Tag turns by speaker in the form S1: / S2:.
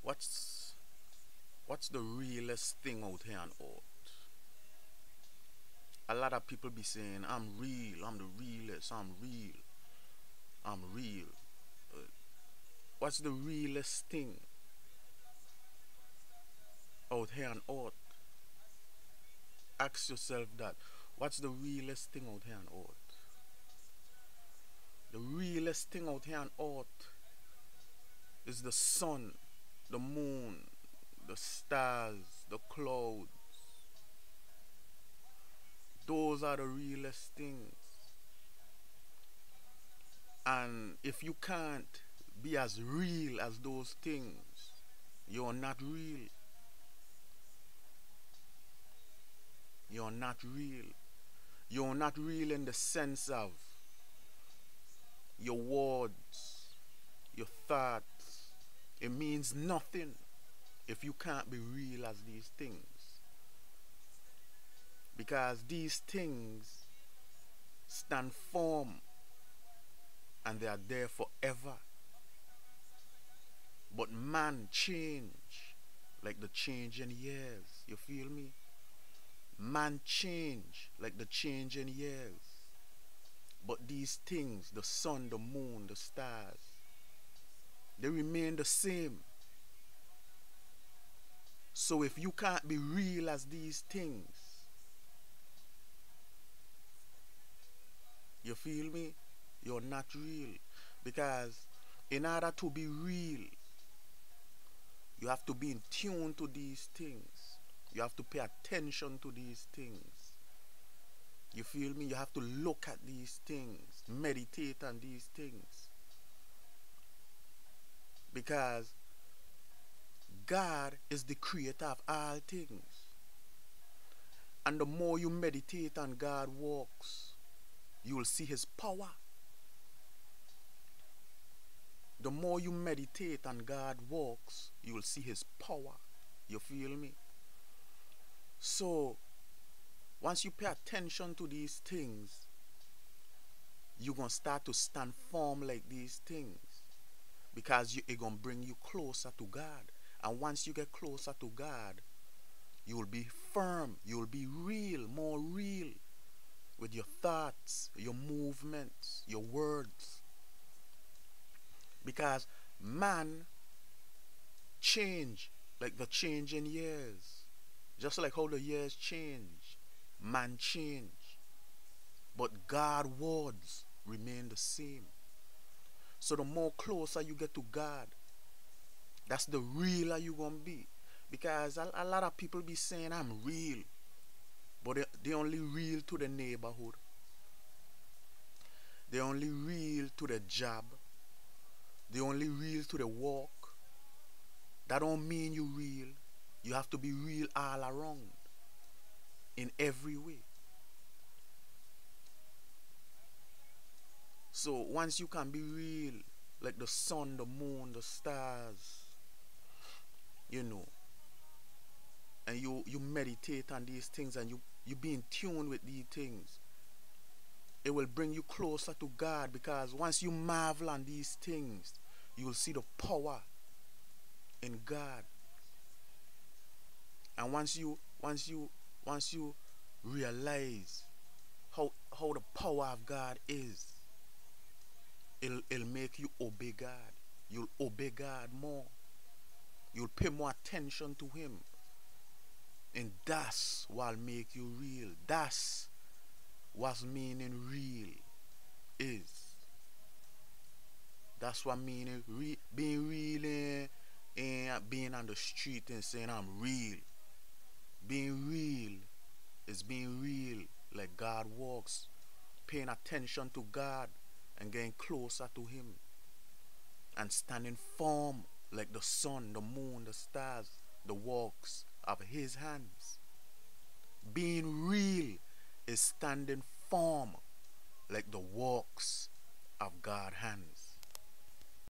S1: What's what's the realest thing out here on earth? A lot of people be saying, I'm real, I'm the realest, I'm real, I'm real. Uh, what's the realest thing out here on earth? Ask yourself that. What's the realest thing out here on earth? The realest thing out here on earth is the sun, the moon, the stars, the clouds. Those are the realest things. And if you can't be as real as those things, you're not real. You're not real. You're not real in the sense of your words, your thoughts. It means nothing if you can't be real as these things. Because these things stand firm and they are there forever. But man change like the change in years. You feel me? Man change like the change in years. But these things, the sun, the moon, the stars, they remain the same. So if you can't be real as these things, you feel me? You're not real. Because in order to be real, you have to be in tune to these things. You have to pay attention to these things. You feel me? You have to look at these things, meditate on these things. Because God is the creator of all things. And the more you meditate on God's works, you will see his power. The more you meditate on God's works, you will see his power. You feel me? So, once you pay attention to these things, you're going to start to stand firm like these things. Because it's going to bring you closer to God. And once you get closer to God, you will be firm, you will be real, more real with your thoughts, your movements, your words. Because man change like the change in years. Just like how the years change, man change. But God's words remain the same. So the more closer you get to God, that's the realer you're going to be. Because a lot of people be saying, I'm real. But they only real to the neighborhood. They only real to the job. They only real to the work. That don't mean you real. You have to be real all around. In every way. So once you can be real, like the sun, the moon, the stars, you know, and you meditate on these things and you be in tune with these things, it will bring you closer to God. Because once you marvel on these things, you will see the power in God. And once you realize how the power of God is, it'll make you obey God. You'll obey God more. You'll pay more attention to him. And that's what make you real. That's what meaning real is. That's what meaning being real and being on the street and saying I'm real. Being real is being real like God walks. Paying attention to God and getting closer to him. And standing firm like the sun, the moon, the stars, the works of his hands. Being real is standing firm like the works of God's hands.